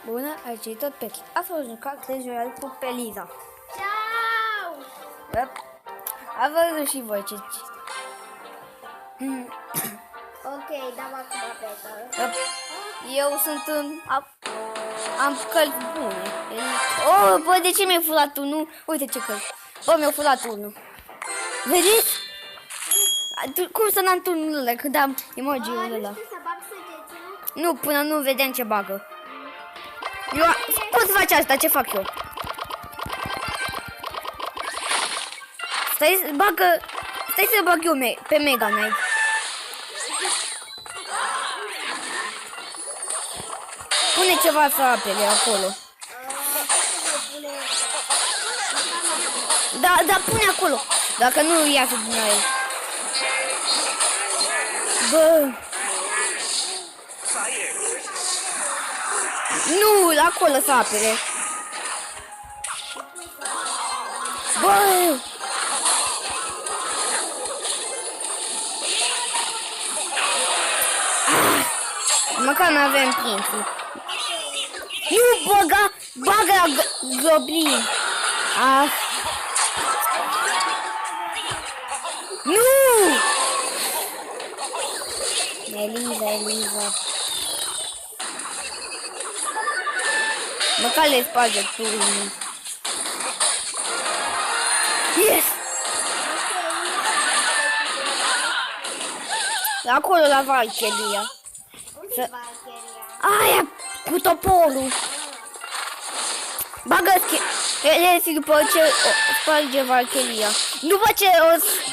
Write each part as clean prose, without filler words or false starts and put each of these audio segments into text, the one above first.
Bună, aici tot Pechi. Ați fost jucat 3 jucători cu Peliza. Ciao! Ați văzut și voi ce... Ok, dăm acum apel. Eu sunt în... Am călți bune. Oh, bă, de ce mi-ai furat unul? Uite ce călți. Bă, mi-a furat unul. Vedeți? Cum să n-am turnul ăla când am emoji-ul ăla? Nu, până nu vedeam ce bagă. Eu pot face asta, ce fac eu? Stai să bag eu pe Mega Knight. Pune ceva să apele acolo. Da, pune acolo. Dacă nu iasă din aia. Bă. Nu, acolo să apere. Bă. Măcar nu avem prințul. Nu baga goblin. Nu! Eliza. Măcar le sparge turnul. Yes! Acolo la Valkyria. Aia cu toporul. Bagă-ți și după ce o sparge Valkyria. După ce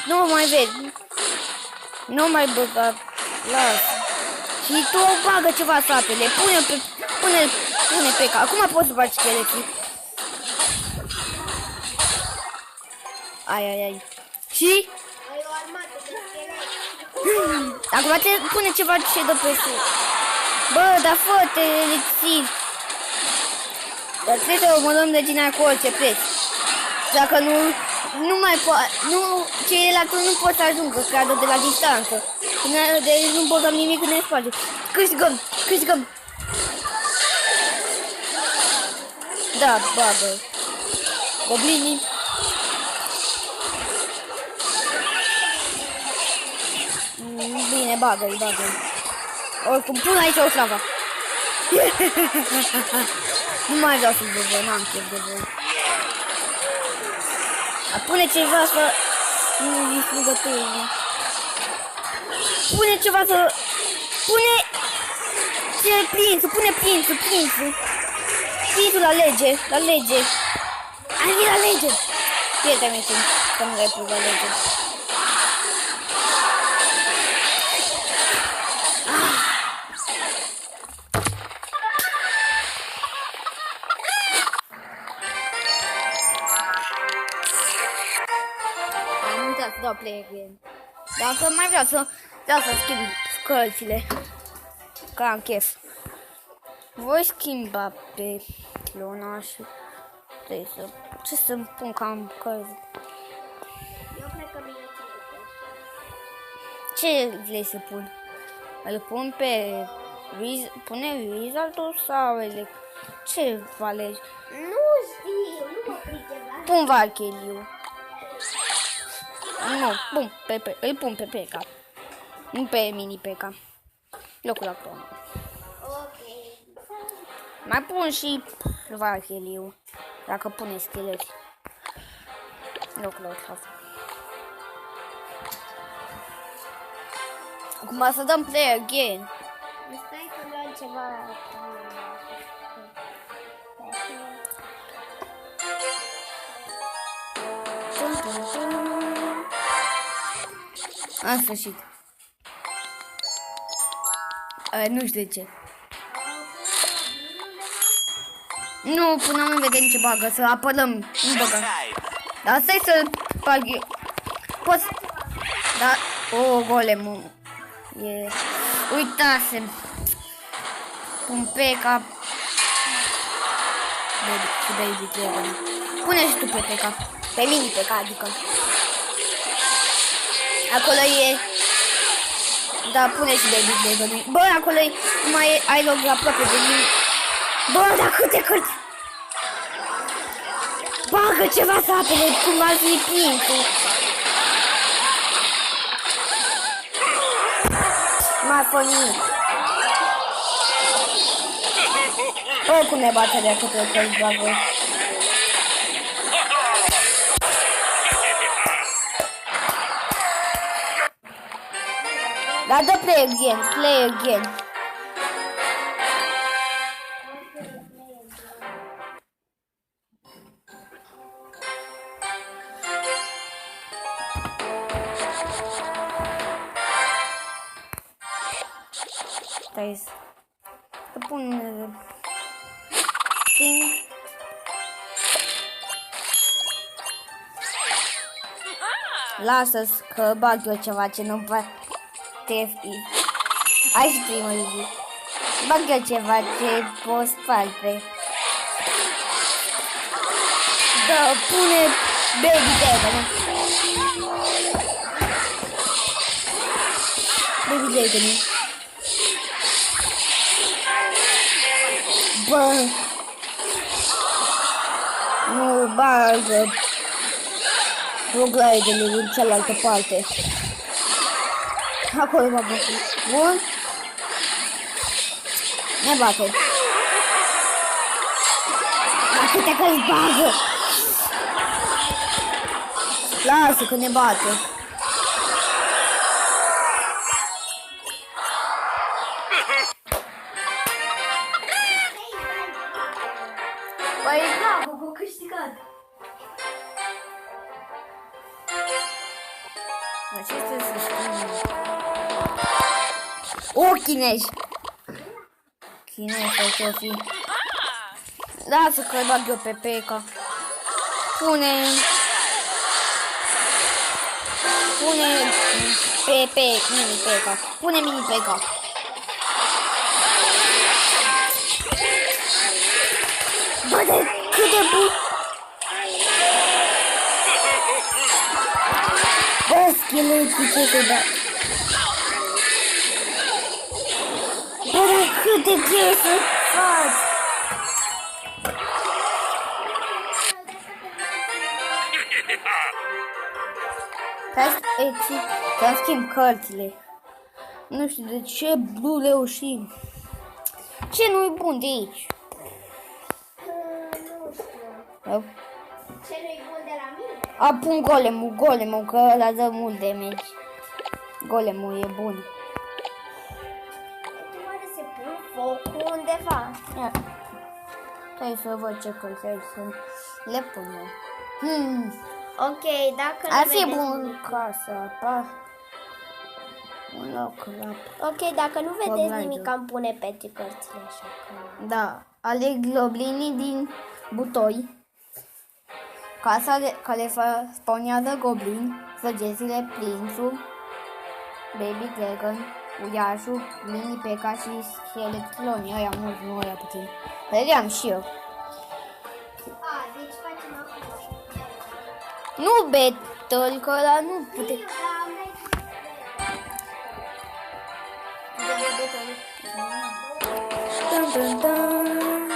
nu mai vezi. Nu mai băga. Lasă. Și tu bagă ceva sapele. Pune pe ca. Acum poți să faci scheleții. Ai. Și? Ai o armată de scheleti. Acum te pune ceva ce dă pe sus. Bă, dar fă-te elixir. Dar trebuie să omorâm de din cu orice preț. Dacă nu mai poate, ceilalți nu pot să ajungă, cadă de la distanță. Deci nu băgăm nimic în spate. Câștigăm. Da, bagă. Goblinii. Bine, bagă-i. Oricum, pun aici o slavă. Nu mai vreau să vă, n-am chef de voi. Pune ceva să... Nu, e strigătorul. Pune ceva să... Pune prințul. Prințul la lege. Ai la lege. Prieteni, că nu l-ai pus la lege. Da, play again. Dacă mai vreau să schimb cărțile. Că am chef. Voi schimba pe Luna și trebuie să... Ce să-mi pun că am cărți? Eu cred că bine ce vrei să pun? Îl pun pe... Pune Wizardul sau ce alegi? Nu știu, nu mă pricep. Pun Valkyriu. Nu, îl pun pe P.E.K.K.A. Nu pe mini P.E.K.K.A. Locul acolo. Ok. Mai pun și Valkyriu. Dacă pune scheleti. Locul acolo. Acum să dăm play again. Stai că vreau ceva. În sfârșit. Nu știu de ce. Nu, până nu vedem ce bagă, să apărăm. Nu băgăm. Dar stai să bag eu. Poți... Da. O, golemul. Uitasem. Un P.E.K.K.A. Baby Dragon. Pune și tu pe P.E.K.K.A. Pe mini P.E.K.K.A. adică. Acolo e... Da, pune și Baby Dragon. Bă, acolo e... Mai ai loc aproape de Bă, dar câte cărți? Bagă ceva să apele, cum ar fi plintul. Mai fă nimic. Oricum ne bate de câte cărți bagă. Da, dă play again. Stai să pun sting. Lasă-ți că bag eu ceva ce nu-mi poate fi. Ai și tu, mă iubi. Bag eu ceva ce poți face. Da, pune Baby Dragon. Baby Dragon. Bă, nu bagă Roglide-le în cealaltă parte. Acolo m-a bătut. Bun. Ne bate. La câte că-i bagă. Lasă că ne bate. Păi da, cu câștigat. Acestea să știu. O, chinezi! Chinezi sau ce-o fi? Lasă că-l bag eu pe P.E.K.K.A. Pune mini P.E.K.K.A. Pune mini P.E.K.K.A. Bă, de cât de bun! Bă, scheleții, ce te dă? Bă, dar cât de greu să faci? Să-mi schimb cărțile. Nu știu de ce Blue reușim. Ce nu-i bun de aici? Nu știu. Ce nu-i bun de la mine? Apun golemul, că ăla dă mult damage. Golemul e bun. Oare se pun focul undeva? Ia. Stai să văd ce cărți ai să le pun eu. Ok, dacă Ar nu fi vedeți bun nimic. ca să apar un loc la... Ok, dacă nu vedeți Goblin. nimic, am pune pete cărțile așa că... Da, aleg globlinii din butoi. Casa care spawnează goblini, săgețile, prințul, Baby Dragon, uriașul, mini P.E.K.K.A. și scheletlonii, ăia mulți, nu ăia puțin. Vedeam și eu. A, deci facem acum. Nu battle, că ăla nu pute... Dun, dun, dun.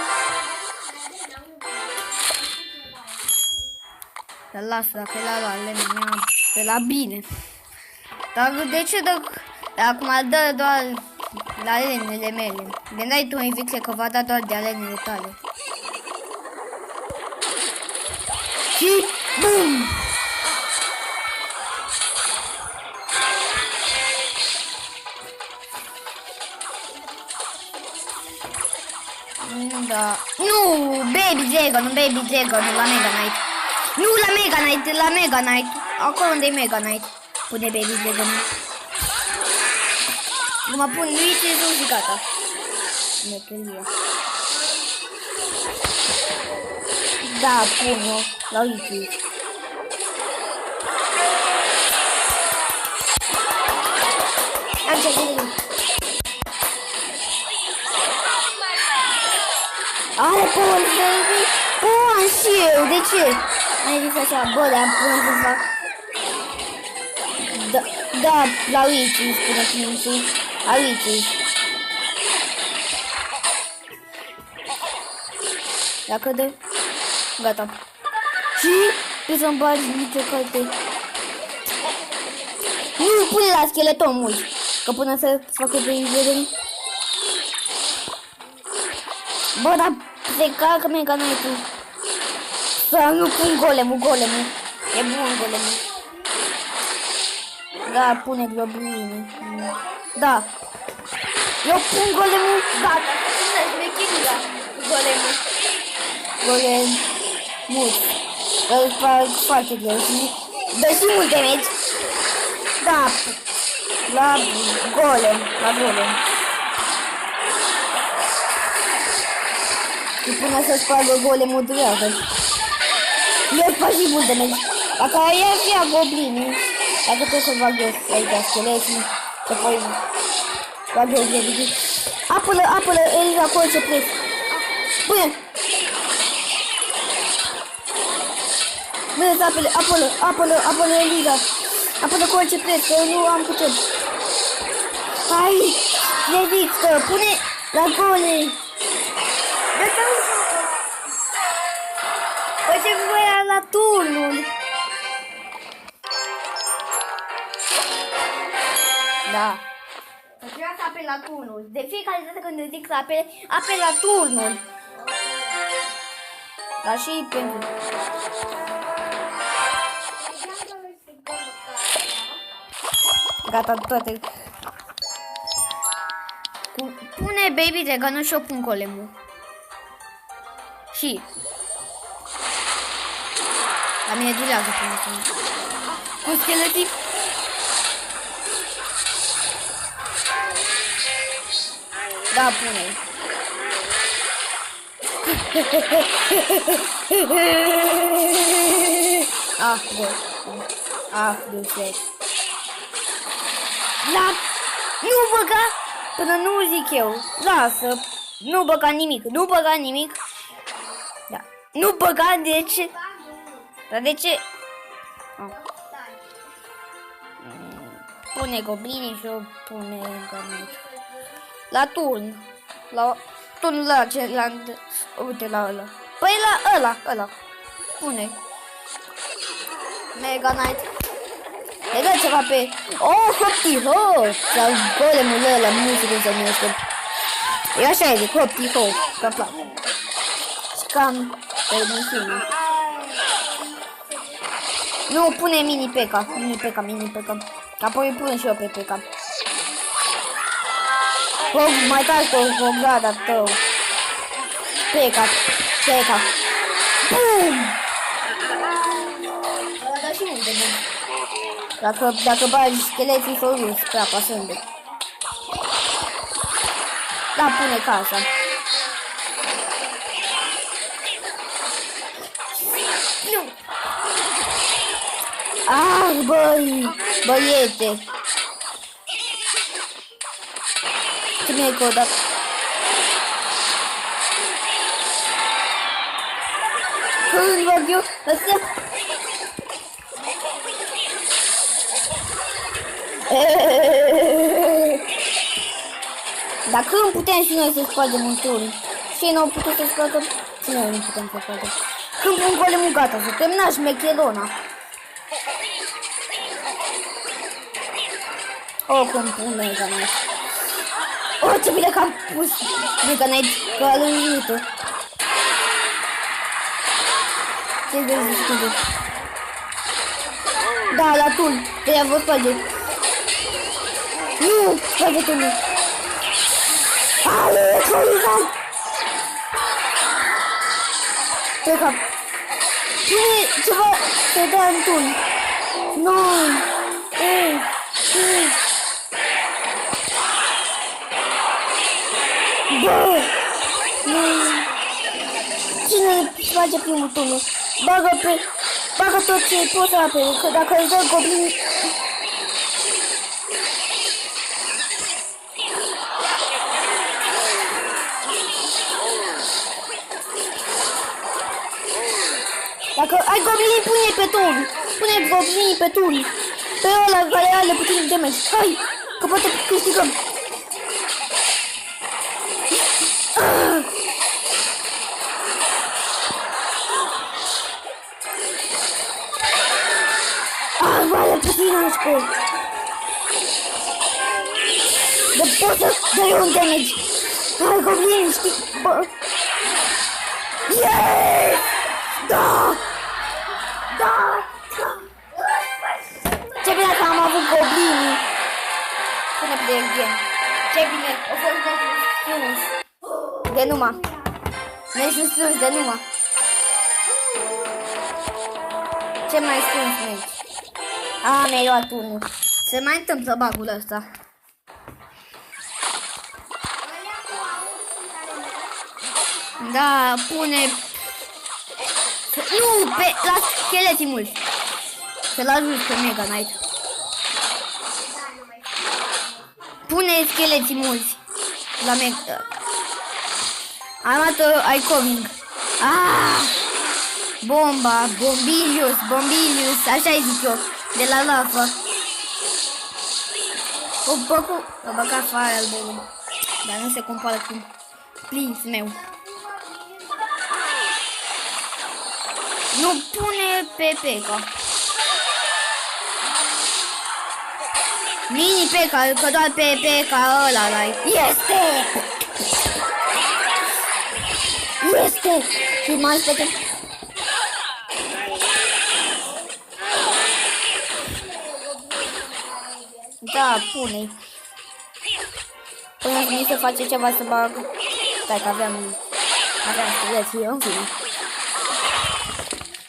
Dar lasă, dacă e la lenea mea, pe la bine. Dar de ce dă... Acum dă doar la alenele mele. Gândeai tu, Invicție, că va da doar de alenele tale. Și BUM! Da. Nu, Baby Dragon, la Mega Knight. Nu, la Mega Knight. Acolo unde e Mega Knight. Pune Baby Dragon. Acum pun Luigi și gata. Mecherie. Da, pun eu la Luigi. Am ce gândit. Are power, baby! Oh, am și eu, de ce? Ai zis așa, bă, dar până să fac... Da, la Luigi, spune prințul. La Luigi. Dacă dă... Gata. Și... Trebuie să-mi bagi nicio carte. Nu pune la scheleton mult. Că până să facă de invedere. Bă, dar se calcă Mega Knight-ul. Să nu pun golemul. E bun golemul. Da, pune globine. Da. Eu pun golemul. Gata. Golemul. Golem. Mult. Îl fac foarte greu și dă și mult damage. Da. La golem. Și până să spargă golemul dreaptă. Eu fac și mult damage. Dacă ai avea goblinii, dacă trebuie să bag eu aici scheleții, să pui bag eu de apălă, Eliza, acolo ce plec. Pune! Vezi, apălă, Eliza. Apălă cu orice preț, că eu nu am putut. Hai, Leviță, pune la gole. Face voia la turnul. Da. Trebuia să apel la turnul. De fiecare dată când îți zic să apel la turnul. Dar și pentru... Gata, toate. Pune Baby Dragon și eu pun golemul. Și... La mine durează până să... Cu scheletii. Da, pune. De ce? Da, nu băga până nu zic eu. Lasă, nu băga nimic. Da, nu băga, de ce? Dar de ce? Pune goblinii și eu pune goblinii. La turn. La turn la celălalt. Uite la ăla. Păi la ăla. Pune. Mega Knight. Le dă ceva pe... Oh, hopti ho! Sau golemul ăla, nu știu cum se numește. E așa e, zic, hopti ho. Că-mi place. Și cam... permisiune. Nu, pune mini P.E.K.K.A. Mini P.E.K.K.A. Apoi pun și eu pe P.E.K.K.A. Mai tare cu gada tău. P.E.K.K.A. Bum! Dar și unde nu? Dacă bagi scheleții sau rus, prea pasându. Da, pune casa. Nu! Ah, băiete! Ce mi-ai codat? Când bag eu? Ăsta? Dacă nu putem și noi să scoatem un turn, și ei nu au putut să scoatem, și noi nu putem să scoatem. Când pun golemul gata, să termina șmecherona. Cum pun Mega Knight. Ce bine că am pus Mega Knight că a lungit-o. Ce vezi, scuze? Da, la turn, te-a văd spate. Nu, spate turnul. Ale, Horizon! Pe cap. Pune ceva să dea în turn. Nu! Bă! Cine face primul turnul? Bagă tot ce poți să apere, că dacă îți dă goblin... Dacă ai goblinii, pune pe turn. Pune goblinii pe turn. Pe ăla care are puțin damage. Hai! Că poate câștigăm. 11. De poți să dai un damage. Hai, goblin, știi? Bă. Yes! Da! Da! Ce bine că am avut goblinii. Pune play again. Ce bine, o fost strâns. De numai. Mergi strâns de numai. Ce mai strâns mergi? Mi-ai luat unul. Se mai întâmplă bagul ăsta. Da, pune... Nu, la scheletii mulți. Să-l ajut pe Mega Knight. Pune scheletii mulți. La Mega... Am luat Icoming. Bomba, Bombilius, așa-i zic eu. De la lava. O băga Fireball. Dar nu se compară cu Prince meu. Nu pune pe P.E.K.K.A. Mini P.E.K.K.A, că doar pe P.E.K.K.A ăla l-ai. Este! Și mai spune. Da, pune-i. Până mi se face ceva să bag. Stai că aveam stileții, în fine.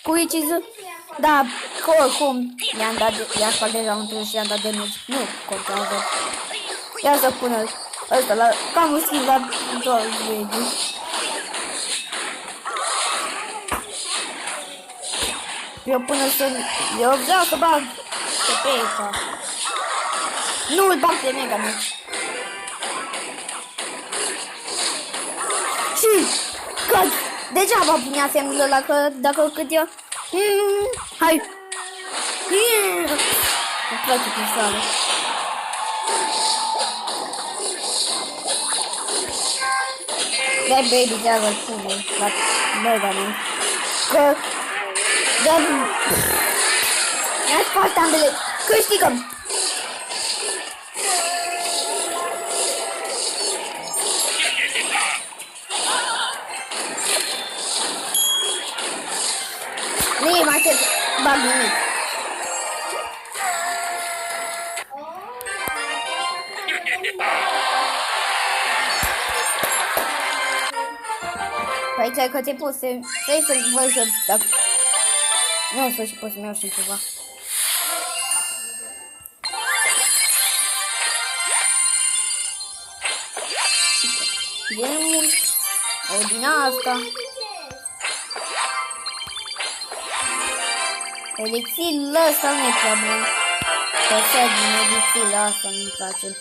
Cu icizu? Da, că oricum i-am spart deja un tur și i-am dat damage. Nu contează. Ia să pun ăsta la... Cam un schimb la 2 video. Eu vreau să bag pe P.E.K.K.A. Nu îl bag pe Mega Knight. Și căd. Degeaba punea semnul ăla, că dacă cât eu... Hai! Îmi place pistoale. Dai baby Dragon pune la Mega Knight. Că... Ne-a spart ambele. Câștigăm! Nu e mai să bag nimic. Păi ți-ai că te poți să văd să... Dacă... Nu o să și pot să-mi iau și ceva. Gemul. O din asta. Elixirul ăsta nu e prea bun. Că din elixirul ăsta nu-mi place.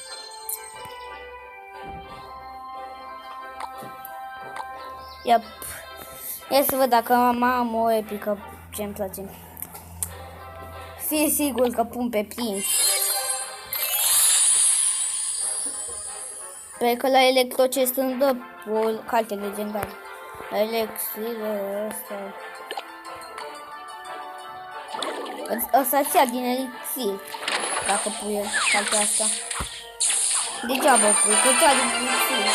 Yep. Ia să văd dacă am o epică ce-mi place. Fii sigur că pun pe Prince. Pe că la Electrocest îmi dă o carte legendară. La elixirul ăsta. O să-ți ia din elixir. Dacă pui cartea asta. Degeaba pui, că ți-a din elixir.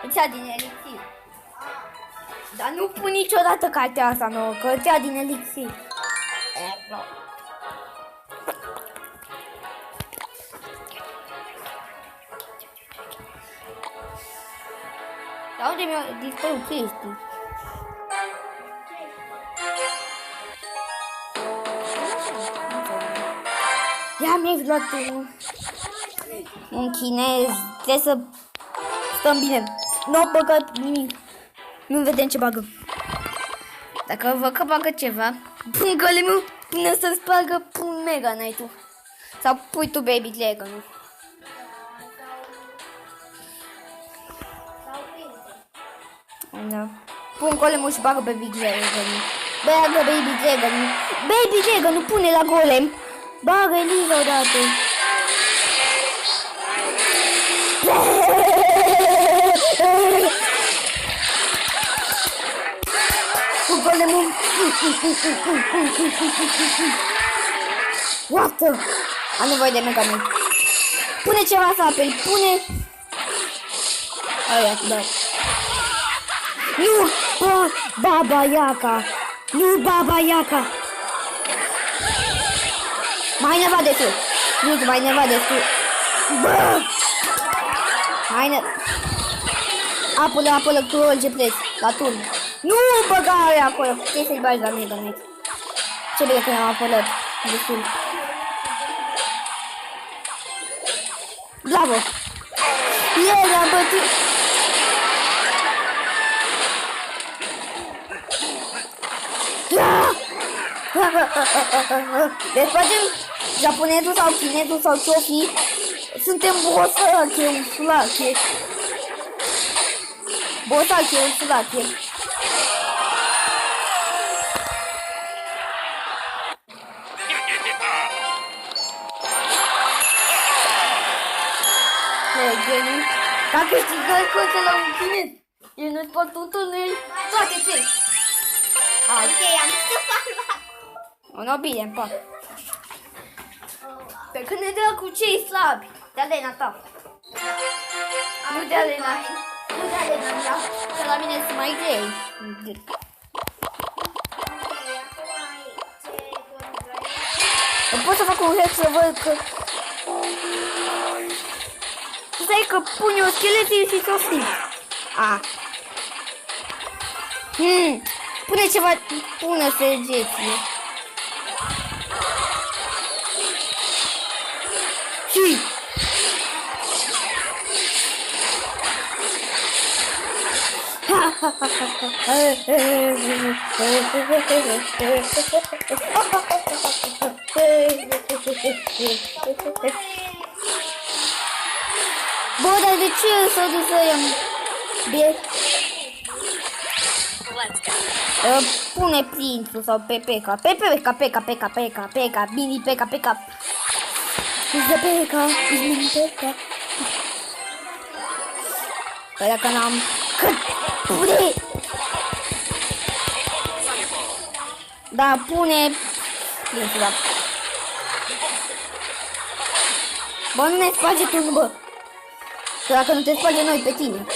Îți ia din elixir. Dar nu pun niciodată cartea asta nouă, că îți ia din elixir. Dar unde mi-a dispărut chestii? Ia mi-ai luat un chinez. Trebuie să stăm bine. Nu au băgat nimic. Nu vedem ce bagă. Dacă văd că bagă ceva, pun golemul până să spargă, pun Mega Knight-ul. Sau pui tu Baby Dragon-ul. Da. Pun golemul și bagă Baby Dragon-ul. Bagă Baby Dragon-ul. Baby Dragon-ul pune la golem. Bagă Eliza odată. Cu punem un... What? Am nevoie de Mega Man. Pune ceva să apel, pune... Aia, da. Nu! Baba Iaca! Nu, Baba Iaca! Mai neva de tu! Nu, mai neva de tu! Bă! Hai ne... Apă-l cu orice preț, la turn. Nu băga aia acolo! Trebuie să-i bagi la Mega Man. Ce bine că ne-am apălat. Destul. Bravo! El a bătut! Deci facem japonezul sau chinezul sau ce-o fi. Suntem Bosaki, Ursulaki. Bosaki, Ursulaki. Genii. Dacă câștigăm coțe la un chinez, el nu-ți poate întâlni toate trei. Ok, am scăpat. No, bine, pa. Pe când ne dă cu cei slabi. De Alena ta. Nu de Alena. Nu de Alena, da. Că la mine sunt mai grei. Pot să fac un hack să văd că... Stai că pun eu scheletii și s-o schimb. Pune ceva... Pune săgeție. Și... Bă, dar de ce s-a dus să iau? Bine. Pune prințul sau pe Peca. Peca. Mini Peca. Is the Peca. Is mini Peca. Păi dacă n-am... Pune! Da, pune... Prințul, da. Bă, nu ne sparge tu, bă. Că dacă nu te sparge noi pe tine.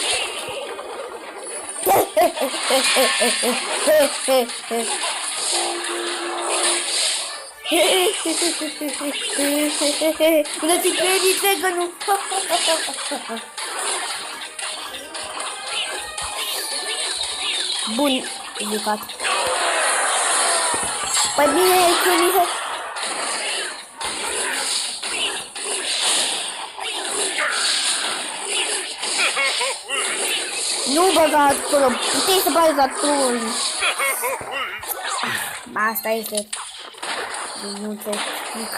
Nu ți credi că nu. Bun, ridicat. Păi bine, că mi se... Nu băga acolo, puteai să bagi la turn. Asta este. Nu te explic.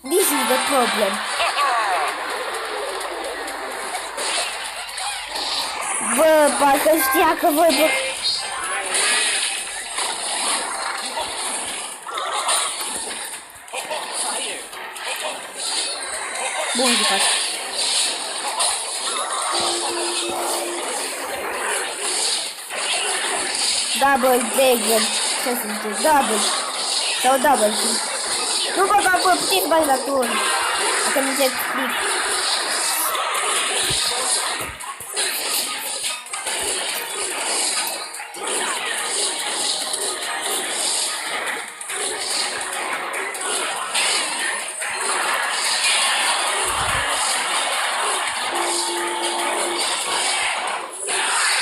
This is the problem. Bă, parcă știa că voi bă... Bun, jucat. Double dragon. Ce să zice? Double. Sau double. Nu băga, bă, puteți să bagi la turn. Dacă nu te explic.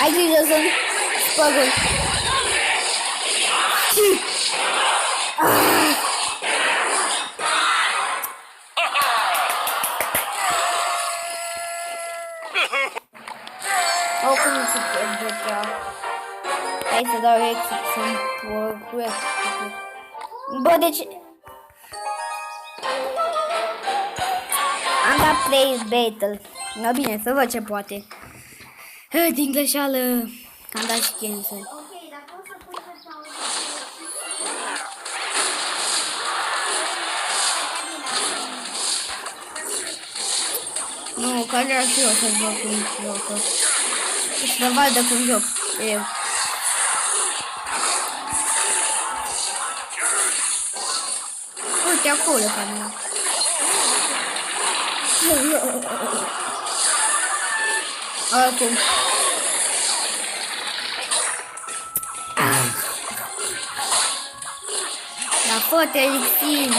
Ai grijă să-mi spăgăi. Oricum nu se pierde prea. Hai să dau exit să-mi progres. Bă, deci... Am dat play battle. No, bine, să văd ce poate. Din greșeală am dat și cancel. Ok, dar poți să pui pe pauză. Nu, că vreau și eu să văd cum jocă. să vadă cum joc eu. Uite acolo camera. Acum. La foto elixir.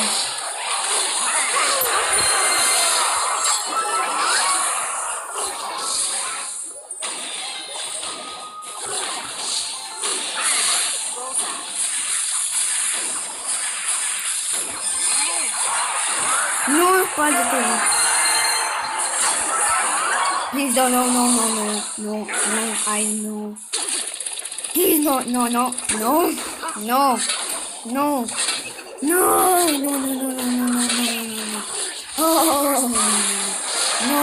Nu, poate tu. Please don't, no, I know. Please, no. Oh, no.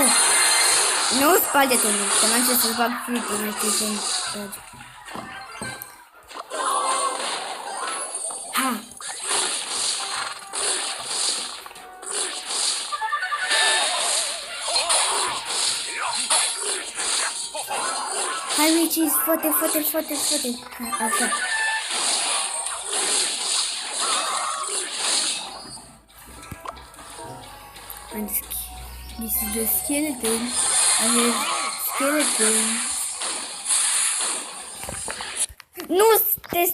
Nu, spalde-te, că n-am ce să-ți bag fritul, nu știu ce-mi trage. Ha! Hai, Mici, fă-te. Hai, așa. This is the skeleton. I have skeleton. Nu